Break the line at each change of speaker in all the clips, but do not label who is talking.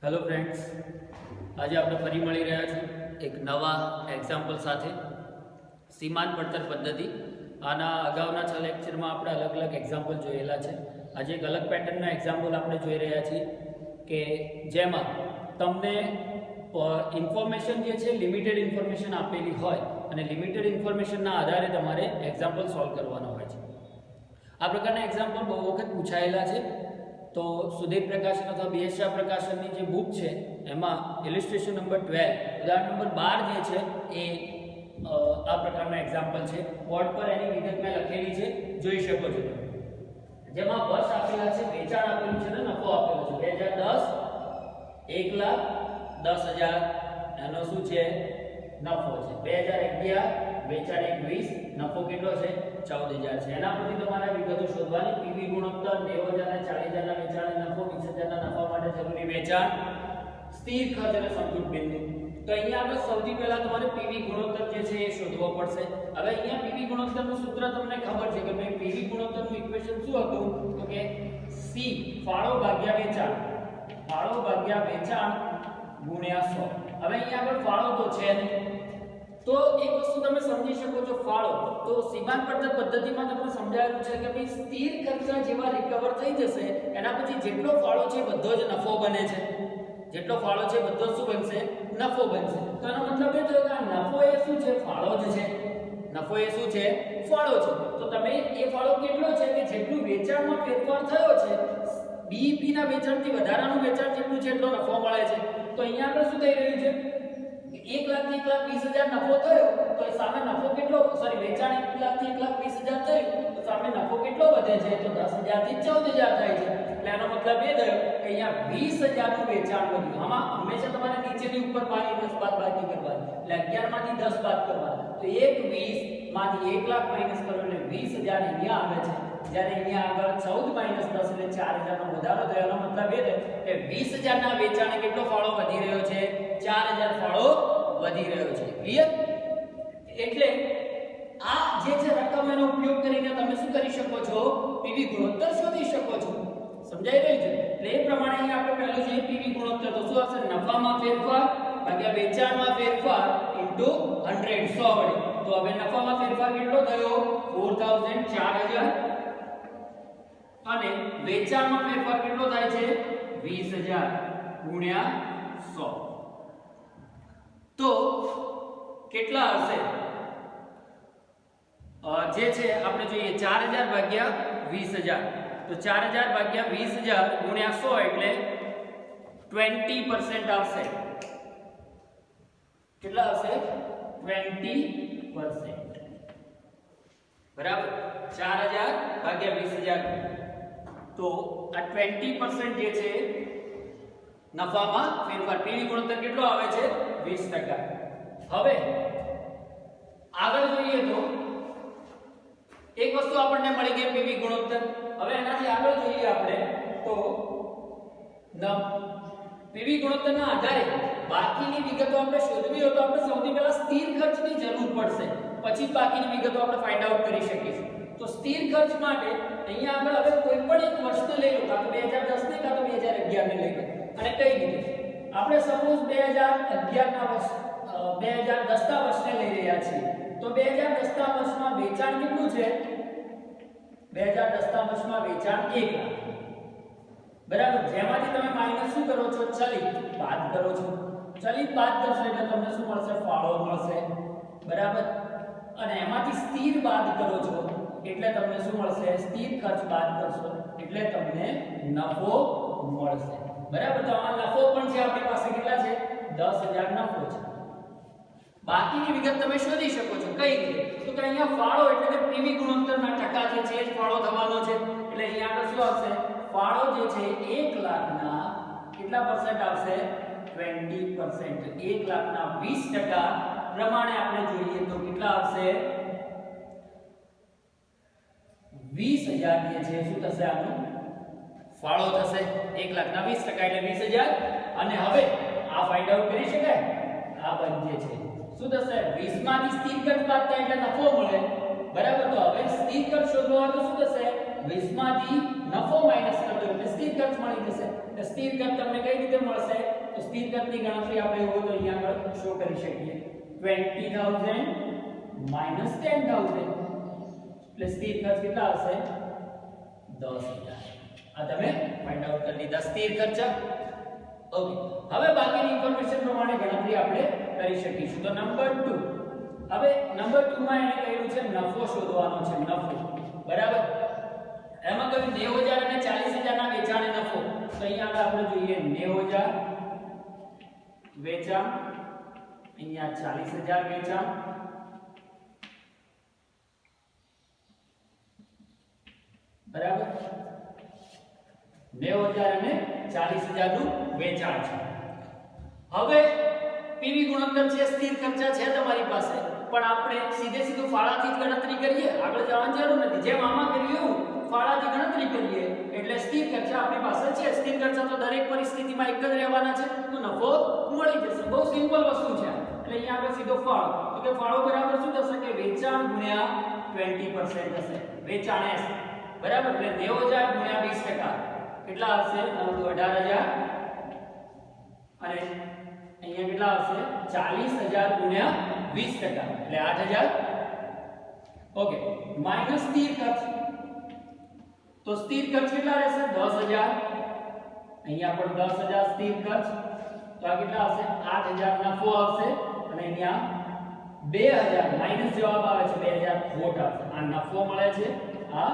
Hello friends, આજે આપણે ફરી મળી રહ્યા છીએ એક નવા એક્ઝામ્પલ સાથે. સીમાંત પડતર પદ્ધતિ. આના અગાઉના 6 લેક્ચરમાં આપણે અલગ અલગ એક્ઝામ્પલ જોયેલા છે. આજે એક અલગ પેટર્નના એક્ઝામ્પલ આપણે જોઈ રહ્યા છીએ કે જેમાં તમને ઇન્ફોર્મેશન જે છે લિમિટેડ ઇન્ફોર્મેશન આપેલી હોય અને લિમિટેડ ઇન્ફોર્મેશનના આધારે તમારે એક્ઝામ્પલ સોલ્વ કરવાના હોય છે. આ પ્રકારના એક્ઝામ્પલ બહુ વખત પૂછાયેલા છે. તો સુધીર પ્રકાશન અથવા BS શાહ પ્રકાશનની જે બુક છે એમાં ઇલિસ્ટ્રેશન નંબર 12 ઉદાહરણ નંબર 12 જે છે એ આ પ્રકારનો એક્ઝામ્પલ છે. બોર્ડ પર એની વિગત મેં લખેલી છે, જોઈ શકો છો. જેમાં વર્ષ આપેલા છે, વેચાણ આપેલું છે ને નફો આપેલો છે. 2010 1,10,000 એનો શું છે? નફો છે. 2011 વેચાણ 21, નફો કેટલો છે? 14,000 છે. એના પરથી તમારે વિગતો શોધવાની. પીવી ગુણોત્તર 90,000 અને 40,000 ના વેચાણ નફો, 20,000 ના નફા માટે જરૂરી વેચાણ, સ્થિર ખર્ચ અને સંતુલિત બિંદુ. તો અહીંયા આપણે સૌથી પહેલા તમારે પીવી ગુણોત્તર જે છે એ શોધવો પડશે. હવે અહીંયા પીવી ગુણોત્તરનું સૂત્ર તમને ખબર છે કે ભાઈ પીવી ગુણોત્તરનું ઇક્વેશન શું હતું? તો કે C ફાળો ભાગ્યા વેચાણ, ફાળો ભાગ્યા વેચાણ ગુણ્યા 100. હવે અહીંયા આગળ ફાળો તો છે નહીં, તો એક વસ્તુ તમે સમજી શકો છો. ફાળો તો સીમાંત પડતર પદ્ધતિમાં તમને સમજાયેલું છે કે ભાઈ સ્થિર ખર્ચા જેવા રિકવર થઈ જશે એના પછી જેટલો ફાળો છે બધો જ નફો બને છે. જેટલો ફાળો છે બધો શું બનશે? નફો બનશે. તો એનો મતલબ એ થયો કે આ નફો એ શું છે? ફાળો જ છે. નફો એ શું છે? ફાળો છે. તો તમે એ ફાળો કેટલો છે કે જેટલું વેચાણમાં ફેરફાર થયો છે, BEP ના વેચાણથી વધારાનું વેચાણ જેટલું છે એટલો નફો મળે છે. તો અહીંયા આપણે શું થઈ રહ્યું છે? 1,20,000 નફો થયો તો સામે નફો કેટલો, સોરી વેચાણ 1,20,000 થયું તો સામે નફો કેટલો વધે છે? તો 10,000 થી 14,000 થાય છે. એટલે આનો મતલબ એ થયો કે અહીંયા 20,000 નું વેચાણ વધ્યું. આમાં હંમેશા તમારે નીચેની ઉપર માઇનસ બાદબાકી કરવાની, એટલે 11 માંથી 10 બાદ કરવાના. તો 1,20 માંથી 1,00,000 માઈનસ કરો એટલે 20,000 અહીંયા આવે છે. જ્યારે અહીંયા આગળ 14 - 10 એટલે 4,000 નો વધારો થયો. એનો મતલબ એ થયો કે 20,000 ના વેચાણે કેટલો ફાળો વધી રહ્યો છે? 4,000 ફાળો વધી રહ્યો છે. ક્લિયર? એટલે આ જે છે રકમનો ઉપયોગ કરીને તમે શું કરી શકો છો? પીવી ગુણોત્તર શોધી શકો છો. સમજાઈ રહ્યું છે? એટલે એ પ્રમાણે અહીં આપણે પહેલું જોઈએ પીવી ગુણોત્તર. તો શું આવશે? નફામાં ફેરફાર ભાગ્યા વેચાણમાં ફેરફાર ઇન્ટુ 100 100 વડે. તો હવે નફામાં ફેરફાર કેટલો થયો? 4,000 4,000 અને વેચાણમાં ફેરફાર કેટલો થાય છે? 20,000 ગુણ્યા 100. તો કેટલા હશે? જે છે આપણે જોઈએ 4,000 ભાગ્યા 20,000. તો 4,000 ભાગ્યા 20,000 ગુણ્યા 100 એટલે 20% આવશે. કેટલા આવશે? 20%. બરાબર? 4,000 ભાગ્યા 20,000. તો આ 20% જે છે નફામાં ફેરફાર. પીવી ગુણોત્તર કેટલો આવે છે? 20%. હવે આગળ જોઈએ તો એક વસ્તુ આપણને મળી ગઈ પીવી ગુણોત્તર. હવે એનાથી આગળ જોઈએ આપણે તો પીવી ગુણોત્તરના આધારે બાકીની વિગતો આપણે શોધવી હોય તો આપણે સૌથી પહેલા સ્થિર ખર્ચની જરૂર પડશે, પછી બાકીની વિગતો આપણે ફાઇન્ડ આઉટ કરી શકીશું. તો સ્થિર ખર્ચ માટે અહીંયા આગળ હવે કોઈ પણ એક વર્ષને લઈ લો, કાં તો 2010 ને કાં તો 2011 ને લઈ લો. અને કઈ રીતે આપણે સપોઝ 2011 ના વર્ષ 2010 ના વર્ષને લઈ રહ્યા છીએ. તો 2010 ના વર્ષમાં વેચાણ કેટલું છે? 2010 ના વર્ષમાં વેચાણ 1 લાખ. બરાબર? જેમાંથી તમે માઈનસ શું કરો છો? ચલિત બાદ કરો છો. ચલિત બાદ કરશો એટલે તમને શું મળશે? ફાળો મળશે. બરાબર? અને એમાંથી સ્થિર બાદ કરો છો એટલે તમને શું મળશે? સ્થિર ખર્ચ બાદ કરશો એટલે તમને નફો મળશે. બરાબર? તો આ નફો પણ છે આપણી પાસે. કેટલા છે? 10,000 નફો છે. બાકીની વિગત તમે શોધી શકો છો. કઈ રીતે? તો કે અહીંયા ફાળો એટલે કે પીવી ગુણોત્તરના ટકા જે છે એ ફાળો થવાનો છે. એટલે અહીંયા આગળ શું આવશે? ફાળો જે છે 1,00,000 ના કેટલા % આવશે? 20%. 1,00,000 ના 20% પ્રમાણે આપણે જોઈએ તો કેટલા આવશે? 20,000 જે છે શું થશે? આનો ફાળો થશે. 1,00,000 ના 20% એટલે 20,000. અને હવે આ ફાઇન્ડ આઉટ કરી શકાય. આ બંધ જે છે શું થશે? 20 માંથી સ્થિર ખર્ચ બાદ થાય એટલે નફો મળે. બરાબર? તો હવે સ્થિર ખર્ચ શોધવા હોય તો શું થશે? 20 માંથી નફો માઈનસ કરી દો એટલે સ્થિર ખર્ચ મળી જશે. તો સ્થિર ખર્ચ તમને કઈ રીતે મળશે? તો સ્થિર ખર્ચની ગણતરી આપણે એવું તો અહીંયા આગળ શો કરી શકીએ 20,000 માઈનસ 10,000 એટલે સ્થિર ખર્ચ કેટલા હશે? 10,000. આ તમે ફાઇન્ડ આઉટ કરી લીધા સ્થિર ખર્ચ. ઓકે, હવે બાકીની ઇન્ફોર્મેશન પ્રમાણે ગણતરી આપણે કરી શકીશું. તો નંબર 2, હવે નંબર 2 માં એને કહ્યું છે નફો શોધવાનો છે. નફો, બરાબર. એમાં કહ્યું 90,000 અને 40,000 ના વેચાણે નફો. તો અહીંયા આગળ આપણે જોઈએ 90,000 વેચાણ, અહીંયા 40,000 વેચાણ. બરાબર, 90,000 અને 40,000 નું વેચાણ છે. હવે પીવી ગુણોત્તર છે, સ્થિર ખર્ચા છે તમારી પાસે, પણ આપણે સીધું ફાળાથી જ ગણતરી કરીએ, આગળ જવાની જરૂર નથી. જેમ આમાં કર્યું એવું ફાળાથી ગણતરી કરીએ એટલે સ્થિર ખર્ચા આપણી પાસે છે. સ્થિર ખર્ચા તો દરેક પરિસ્થિતિમાં એક જ રહેવાના છે, તો નફો મળી જશે. બહુ સિમ્પલ વસ્તુ છે. એટલે અહીંયા આગળ સીધો ફાળો, તો કે ફાળો બરાબર શું થશે કે વેચાણ ગુણ્યા 20% થશે. વેચાણ S, બરાબર. એટલે 90,000 ગુણ્યા 20%. કેટલા હશે? 18,000. અને અહીંયા કેટલા હશે? 40,000 ગુણ્યા 20%, એટલે 8,000. ઓકે, માઈનસ સ્થિર ખર્ચ. તો સ્થિર ખર્ચ કેટલા રહેશે? 10,000. અહીંયા પણ 10,000 સ્થિર ખર્ચ. તો આ કેટલા હશે? 8,000 નફો આવશે. અને અહીંયા 2,000 માઈનસ જવાબ આવે છે, 2,000 ખોટ આવશે. આ નફો મળે છે, આ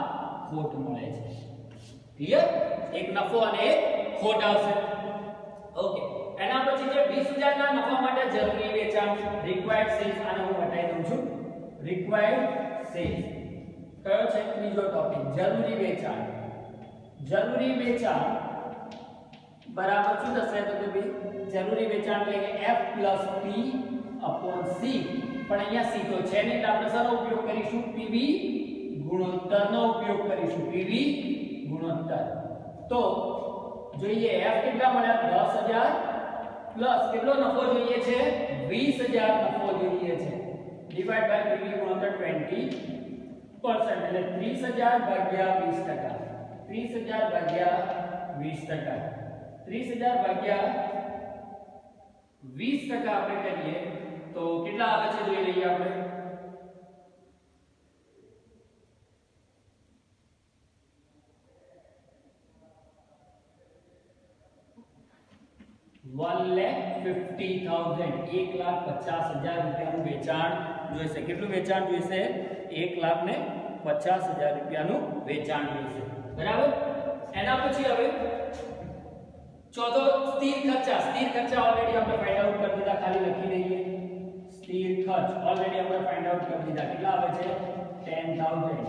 ખોટ મળે છે. ક્લિયર? એક નફો અને એક ખોટ આવશે. ઓકે, એના પછી જે 20,000 ના નફા માટે જરૂરી વેચાણ, રિક્વાયર્ડ સેલ્સ, આને હું હટાવી દઉં છું. રિક્વાયર્ડ સેલ્સ કયો છે? ત્રીજો ટોપિક, જરૂરી વેચાણ. જરૂરી વેચાણ બરાબર શું થશે? તો કે ભાઈ જરૂરી વેચાણ એટલે કે F + P/C. પણ અહીંયા C તો છે નહીં, એટલે આપણે શેનો ઉપયોગ કરીશું? PV ગુણોત્તરનો ઉપયોગ કરીશું. PV ગુણોત્તર. તો જોઈએ F કેટલા મળ્યા? 10,000 પ્લસ કેટલો નફો જોઈએ છે? 20,000 નફો જોઈએ છે. ડિવાઇડ બાય PV ગુણોત્તર 20%, એટલે 30,000 ભાગ્યા 20%. 30,000 ભાગ્યા 20%. 30,000 ભાગ્યા 20% આપણે કરીએ તો કેટલા આવે છે? જોઈ લઈએ આપણે. 1,50,000, 1,50,000 રૂપિયાનું વેચાણ જોઈશે. કેટલું વેચાણ જોઈશે? 1,50,000 રૂપિયાનું વેચાણ જોઈશે. બરાબર. એના પછી હવે ચોથો સ્થિર ખર્ચા. સ્થિર ખર્ચા ઓલરેડી આપણે ફાઇન્ડ આઉટ કરી દીધા, ખાલી લખી દઈએ. સ્થિર ખર્ચ ઓલરેડી આપણે ફાઇન્ડ આઉટ કરી દીધા. કેટલા આવે છે? 10,000.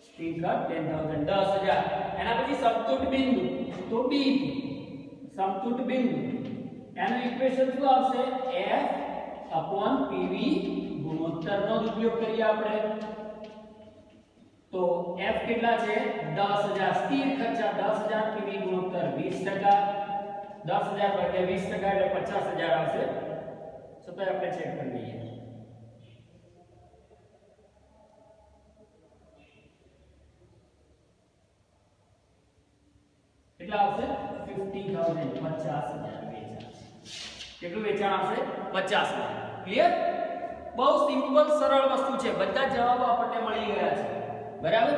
સ્થિર ખર્ચ 10,000. 10,000. એના પછી સમતૂર બિંદુ, તો B. સમતૂર બિંદુ એનું ઇક્વેશન શું આવશે? F/PV ગુણોત્તરનો ઉપયોગ કરીએ આપણે. તો F કેટલા છે? 10,000. સ્થિર ખર્ચા 10,000, PV ગુણોત્તર 20%. 10,000 ભાગ્યા 20% એટલે 50,000 આવશે. છતાં આપણે ચેક કરી લઈએ. કેટલા આવશે? 50,000. 50,000 વેચાણ. કેટલું વેચાણ આવશે? 50,000. ક્લિયર? બહુ સિમ્પલ સરળ વસ્તુ છે. બધા જવાબો આપણને મળી ગયા છે. બરાબર.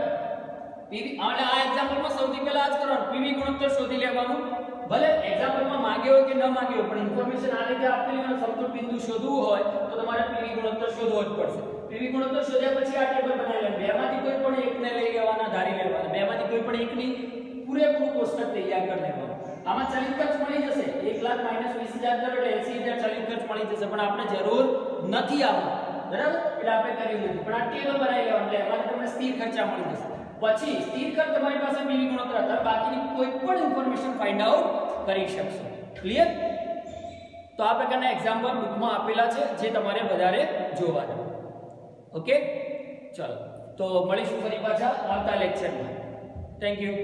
પીવી અને આ એક્ઝામ્પલમાં સૌથી પહેલા આ જ કરવાનું, પીવી ગુણોત્તર શોધી લેવાનું. ભલે એક્ઝામ્પલમાં માંગ્યો હોય કે ન માંગ્યો હોય, પણ ઇન્ફોર્મેશન આ રીતે આપેલી હોય, સમતૂર બિંદુ શોધવું હોય તો તમારે પીવી ગુણોત્તર શોધવો જ પડશે. પીવી ગુણોત્તર શોધ્યા પછી આ ટેબલ બનાવી લેવાનું. બેમાંથી કોઈ પણ એકને લઈ લેવાના, ધારી લેવાના. બેમાંથી કોઈ પણ એકની પૂરેપૂરું કોષ્ટક તૈયાર કરી લેવાનું. આમાં ચલિત ખર્ચ મળી જશે. 1,00,000 માઈનસ 20,000 કરો એટલે 80,000 ચલિત ખર્ચ મળી જશે, પણ આપણે જરૂર નથી આમાં. બરાબર. એટલે આપણે કર્યું નથી, પણ આ ટેબલ બનાવી લેવાનું એટલે એમાંથી તમને સ્થિર ખર્ચા મળી જશે. પછી સ્થિર ખર્ચ તમારી પાસે પીવી ગુણોત્તર હતા, બાકીની કોઈ પણ ઇન્ફોર્મેશન ફાઇન્ડ આઉટ કરી શકશો. ક્લિયર? તો આ પ્રકારના એક્ઝામ્પલ બુકમાં આપેલા છે, જે તમારે વધારે જોવાના. ઓકે, ચલો તો મળીશું ફરી પાછા આવતા લેક્ચરમાં. Thank you.